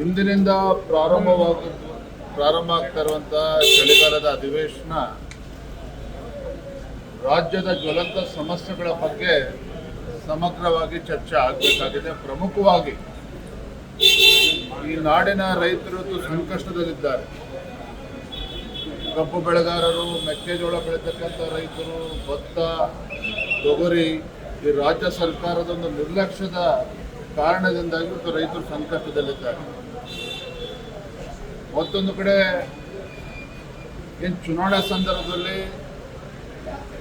ಇಂದಿನಿಂದ ಪ್ರಾರಂಭ ಆಗ್ತಾ ಇರುವಂಥ ಚಳಿಗಾಲದ ಅಧಿವೇಶನ ರಾಜ್ಯದ ಜ್ವಲಂತ ಸಮಸ್ಯೆಗಳ ಬಗ್ಗೆ ಸಮಗ್ರವಾಗಿ ಚರ್ಚೆ ಆಗಬೇಕಾಗಿದೆ. ಪ್ರಮುಖವಾಗಿ ಈ ನಾಡಿನ ರೈತರು ಸಂಕಷ್ಟದಲ್ಲಿದ್ದಾರೆ. ಕಬ್ಬು ಬೆಳೆಗಾರರು, ಮೆಕ್ಕೆಜೋಳ ಬೆಳೀತಕ್ಕಂಥ ರೈತರು, ಭತ್ತ, ತೊಗರಿ, ಈ ರಾಜ್ಯ ಸರ್ಕಾರದ ಒಂದು ನಿರ್ಲಕ್ಷ್ಯದ ಕಾರಣದಿಂದಾಗಿ ರೈತರು ಸಂಕಷ್ಟದಲ್ಲಿದ್ದಾರೆ. ಮತ್ತೊಂದು ಕಡೆ ಏನು ಚುನಾವಣೆ ಸಂದರ್ಭದಲ್ಲಿ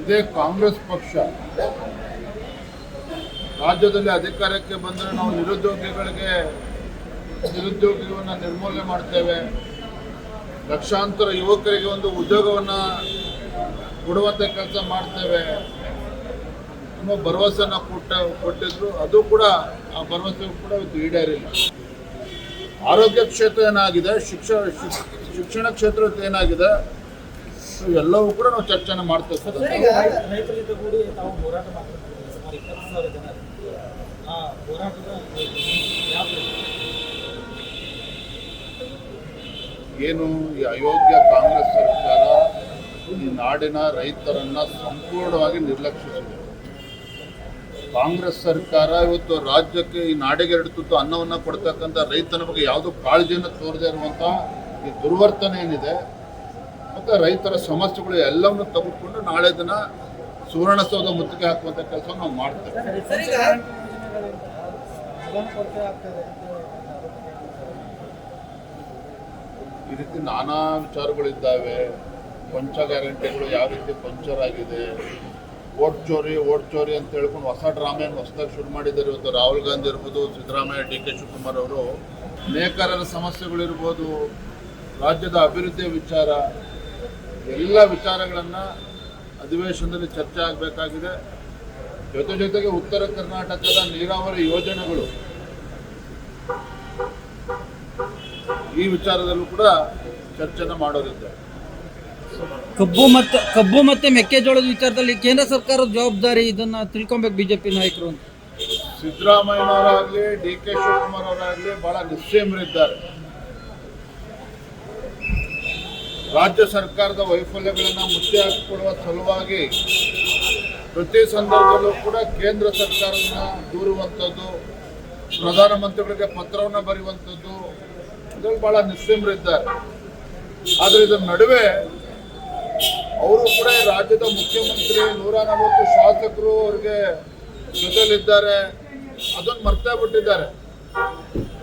ಇದೇ ಕಾಂಗ್ರೆಸ್ ಪಕ್ಷ ರಾಜ್ಯದಲ್ಲಿ ಅಧಿಕಾರಕ್ಕೆ ಬಂದರೆ ನಾವು ನಿರುದ್ಯೋಗಿಗಳನ್ನು ನಿರ್ಮೂಲನೆ ಮಾಡ್ತೇವೆ, ಲಕ್ಷಾಂತರ ಯುವಕರಿಗೆ ಒಂದು ಉದ್ಯೋಗವನ್ನು ಕೊಡುವಂಥ ಕೆಲಸ ಮಾಡ್ತೇವೆ ಅನ್ನೋ ಭರವಸೆಯನ್ನು ಕೊಟ್ಟಿದ್ರು. ಅದು ಕೂಡ ಆ ಭರವಸೆ ಕೂಡ ಇವತ್ತು ಈಡೇರಿಲ್ಲ. ಆರೋಗ್ಯ ಕ್ಷೇತ್ರ ಏನಾಗಿದೆ, ಶಿಕ್ಷಣ ಕ್ಷೇತ್ರ ಏನಾಗಿದೆ, ಎಲ್ಲವೂ ಕೂಡ ನಾವು ಚರ್ಚೆನ ಮಾಡ್ತೇವೆ. ಏನು ಈ ಅಯೋಗ್ಯ ಕಾಂಗ್ರೆಸ್ ಸರ್ಕಾರ ಈ ನಾಡಿನ ರೈತರನ್ನ ಸಂಪೂರ್ಣವಾಗಿ ನಿರ್ಲಕ್ಷಿಸಿದೆ. ಕಾಂಗ್ರೆಸ್ ಸರ್ಕಾರ ಇವತ್ತು ರಾಜ್ಯಕ್ಕೆ, ಈ ನಾಡಿಗೆ 2 ತುತ್ತು ಅನ್ನವನ್ನು ಕೊಡ್ತಕ್ಕಂಥ ರೈತನ ಬಗ್ಗೆ ಯಾವುದೋ ಕಾಳಜಿಯನ್ನು ತೋರದೇ ಇರುವಂಥ ಈ ದುರ್ವರ್ತನೆ ಏನಿದೆ, ಮತ್ತು ರೈತರ ಸಮಸ್ಯೆಗಳು ಎಲ್ಲವನ್ನು ತೆಗೆದುಕೊಂಡು ನಾಳೆ ದಿನ ಸುವರ್ಣಸೌಧ ಮುತ್ತಿಗೆ ಹಾಕುವಂಥ ಕೆಲಸ ನಾವು ಮಾಡ್ತೇವೆ. ಈ ರೀತಿ ನಾನಾ ವಿಚಾರಗಳಿದ್ದಾವೆ. ಪಂಚ ಗ್ಯಾರಂಟಿಗಳು ಯಾವ ರೀತಿ ಪಂಚರ್ ಆಗಿದೆ, ಓಟ್ ಚೋರಿ ಅಂತ ಹೇಳ್ಕೊಂಡು ಹೊಸ ಡ್ರಾಮೆಯನ್ನು ಹೊಸದಾಗಿ ಶುರು ಮಾಡಿದ್ದಾರೆ. ಇವತ್ತು ರಾಹುಲ್ ಗಾಂಧಿ ಇರ್ಬೋದು, ಸಿದ್ದರಾಮಯ್ಯ, ಡಿ ಕೆ ಶಿವಕುಮಾರ್ ಅವರು ನೇಕಾರರ ಸಮಸ್ಯೆಗಳಿರ್ಬೋದು, ರಾಜ್ಯದ ಅಭಿವೃದ್ಧಿಯ ವಿಚಾರ, ಎಲ್ಲ ವಿಚಾರಗಳನ್ನು ಅಧಿವೇಶನದಲ್ಲಿ ಚರ್ಚೆ ಆಗಬೇಕಾಗಿದೆ. ಜೊತೆಗೆ ಉತ್ತರ ಕರ್ನಾಟಕದ ನೀರಾವರಿ ಯೋಜನೆಗಳು, ಈ ವಿಚಾರದಲ್ಲೂ ಕೂಡ ಚರ್ಚೆನ ಮಾಡೋದಿದ್ದಾರೆ. ಕಬ್ಬು ಮತ್ತೆ ಮೆಕ್ಕೆಜೋಳದ ವಿಚಾರದಲ್ಲಿ ಕೇಂದ್ರ ಸರ್ಕಾರದ ಜವಾಬ್ದಾರಿ, ಇದನ್ನ ತಿಳ್ಕೊಬೇಕು ಬಿಜೆಪಿ ನಾಯಕರು ಅಂತ. ಸಿದ್ದರಾಮಯ್ಯನವರಾಗಲಿ, ಡಿ ಕೆ ಶಿವಕುಮಾರ್ ಅವರಾಗಲಿ ಬಹಳ ನಿಶ್ಚಯರಿದ್ದಾರೆ. ರಾಜ್ಯ ಸರ್ಕಾರದ ವೈಫಲ್ಯಗಳನ್ನು ಮುಚ್ಚಿ ಹಾಕಿಕೊಡುವ ಸಲುವಾಗಿ ಪ್ರತಿ ಸಂದರ್ಭದಲ್ಲೂ ಕೂಡ ಕೇಂದ್ರ ಸರ್ಕಾರವನ್ನು ದೂರುವಂಥದ್ದು, ಪ್ರಧಾನಮಂತ್ರಿಗಳಿಗೆ ಪತ್ರವನ್ನು ಬರೆಯುವಂಥದ್ದು, ಇದರಲ್ಲಿ ಬಹಳ ನಿಶ್ಚಯರಿದ್ದಾರೆ. ಆದರೆ ಇದರ ನಡುವೆ ಅವರು ಕೂಡ ರಾಜ್ಯದ ಮುಖ್ಯಮಂತ್ರಿ, 140 ಶಾಸಕರು ಅವರಿಗೆ ಜೊತೆಲಿದ್ದಾರೆ, ಅದನ್ನು ಮರ್ತೇ ಬಿಟ್ಟಿದ್ದಾರೆ.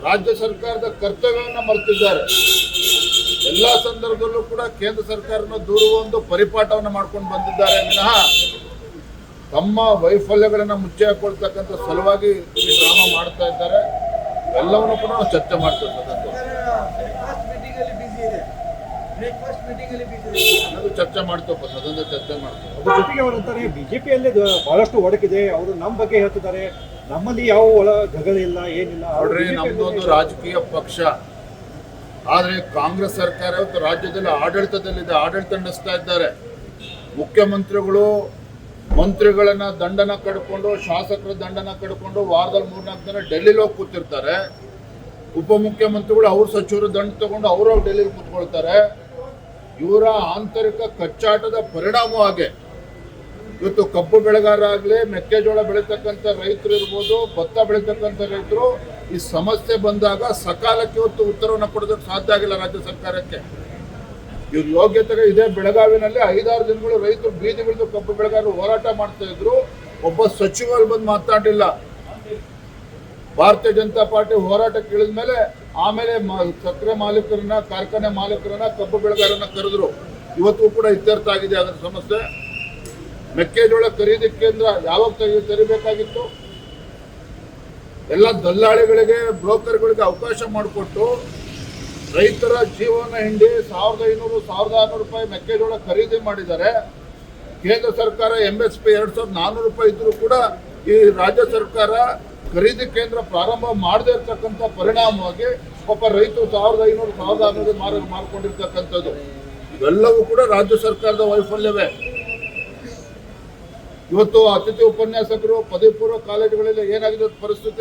ರಾಜ್ಯ ಸರ್ಕಾರದ ಕರ್ತವ್ಯವನ್ನು ಮರ್ತಿದ್ದಾರೆ. ಎಲ್ಲ ಸಂದರ್ಭದಲ್ಲೂ ಕೂಡ ಕೇಂದ್ರ ಸರ್ಕಾರನ ದೂರುವ ಒಂದು ಪರಿಪಾಠವನ್ನು ಮಾಡ್ಕೊಂಡು ಬಂದಿದ್ದಾರೆ ವಿನಃ ತಮ್ಮ ವೈಫಲ್ಯಗಳನ್ನು ಮುಚ್ಚಿ ಹಾಕೊಳ್ತಕ್ಕಂಥ ಸಲುವಾಗಿ ಈ ಡ್ರಾಮಾ ಮಾಡ್ತಾ ಇದ್ದಾರೆ. ಎಲ್ಲವನ್ನೂ ಕೂಡ ನಾವು ಚರ್ಚೆ ಮಾಡ್ತಾ ಇರ್ತಕ್ಕಂಥ ಚರ್ಚೆ ಮಾಡ್ತೇವೆ, ಸದನ ಚರ್ಚೆ ಮಾಡ್ತೇವೆ. ಅದ್ರ ಜೊತೆಗೆ ಅವರು ಅಂತಾರೆ ಬಿಜೆಪಿಯಲ್ಲಿ ಬಹಳಷ್ಟು ಒಡಕಿದೆ, ಅವರು ನಮ್ಮ ಬಗ್ಗೆ ಹೇಳ್ತಿದ್ದಾರೆ, ನಮ್ಮಲ್ಲಿ ಯಾವ ಒಳ ಜಗಳ ಇಲ್ಲ, ಏನಿಲ್ಲ. ನೋಡ್ರಿ, ನಮ್ದೊಂದು ರಾಜಕೀಯ ಪಕ್ಷ, ಆದರೆ ಕಾಂಗ್ರೆಸ್ ಸರ್ಕಾರ ಇವತ್ತು ರಾಜ್ಯದಲ್ಲಿ ಆಡಳಿತದಲ್ಲಿದೆ, ಆಡಳಿತ ನಡೆಸ್ತಾ ಇದ್ದಾರೆ. ಮುಖ್ಯಮಂತ್ರಿಗಳು ಮಂತ್ರಿಗಳನ್ನ ದಂಡನ ಕಡ್ಕೊಂಡು, ಶಾಸಕರ ದಂಡನ ಕಡ್ಕೊಂಡು ವಾರದಲ್ಲಿ 3-4 ದಿನ ಡೆಲ್ಲಿಲಿ ಹೋಗಿ ಕೂತಿರ್ತಾರೆ. ಉಪಮುಖ್ಯಮಂತ್ರಿಗಳು ಅವ್ರ ಸಚಿವರು ದಂಡ ತಗೊಂಡು ಅವರು ಡೆಲ್ಲಿಲಿ ಕೂತ್ಕೊಳ್ತಾರೆ. ಇವರ ಆಂತರಿಕ ಕಚ್ಚಾಟದ ಪರಿಣಾಮವಾಗಿ ಇವತ್ತು ಕಬ್ಬು ಬೆಳೆಗಾರರಾಗಲಿ, ಮೆಕ್ಕೆಜೋಳ ಬೆಳೀತಕ್ಕಂಥ ರೈತರು ಇರ್ಬೋದು, ಭತ್ತ ಬೆಳೀತಕ್ಕಂಥ ರೈತರು ಈ ಸಮಸ್ಯೆ ಬಂದಾಗ ಸಕಾಲಕ್ಕೆ ಇವತ್ತು ಉತ್ತರವನ್ನು ಕೊಡೋದಕ್ಕೆ ಸಾಧ್ಯ ಆಗಿಲ್ಲ ರಾಜ್ಯ ಸರ್ಕಾರಕ್ಕೆ. ಇವ್ರ ಯೋಗ್ಯತೆಗೆ ಇದೇ ಬೆಳಗಾವಿನಲ್ಲಿ 5-6 ದಿನಗಳು ರೈತರು ಬೀದಿಗಿಳಿದು ಕಬ್ಬು ಬೆಳೆಗಾರರು ಹೋರಾಟ ಮಾಡ್ತಾ ಇದ್ರು. ಒಬ್ಬ ಸಚಿವರು ಬಂದು ಮಾತಾಡಿಲ್ಲ. ಭಾರತೀಯ ಜನತಾ ಪಾರ್ಟಿ ಹೋರಾಟಕ್ಕೆ ಇಳಿದ ಮೇಲೆ ಆಮೇಲೆ ಸಕ್ಕರೆ ಮಾಲೀಕರನ್ನ, ಕಾರ್ಖಾನೆ ಮಾಲೀಕರನ್ನ, ಕಬ್ಬು ಬೆಳೆಗಾರನ್ನ ಕರೆದ್ರು. ಇವತ್ತು ಕೂಡ ಇತ್ಯರ್ಥ ಆಗಿದೆ ಅದರ ಸಮಸ್ಯೆ. ಮೆಕ್ಕೆಜೋಳ ಖರೀದಿ ಕೇಂದ್ರ ಯಾವಾಗ ತೆರಿಬೇಕಾಗಿತ್ತು? ಎಲ್ಲ ದಲ್ಲಾಳಿಗಳಿಗೆ, ಬ್ರೋಕರ್ಗಳಿಗೆ ಅವಕಾಶ ಮಾಡಿಕೊಟ್ಟು ರೈತರ ಜೀವನ ಹಿಂಡಿ 1500-1600 ರೂಪಾಯಿ ಮೆಕ್ಕೆಜೋಳ ಖರೀದಿ ಮಾಡಿದ್ದಾರೆ. ಕೇಂದ್ರ ಸರ್ಕಾರ MSP 2400 ರೂಪಾಯಿ ಇದ್ರೂ ಕೂಡ ಈ ರಾಜ್ಯ ಸರ್ಕಾರ ಖರೀದಿ ಕೇಂದ್ರ ಪ್ರಾರಂಭ ಮಾಡದೇ ಇರ್ತಕ್ಕಂಥ ಪರಿಣಾಮವಾಗಿ ಪಾಪ ರೈತರು 1500-1600 ಮಾರ್ಕೊಂಡಿರ್ತಕ್ಕಂಥದ್ದು. ಇವೆಲ್ಲವೂ ಕೂಡ ರಾಜ್ಯ ಸರ್ಕಾರದ ವೈಫಲ್ಯವೇ. ಇವತ್ತು ಅತಿಥಿ ಉಪನ್ಯಾಸಕರು, ಪದವಿ ಪೂರ್ವ ಕಾಲೇಜುಗಳಲ್ಲಿ ಏನಾಗಿದೆ ಪರಿಸ್ಥಿತಿ?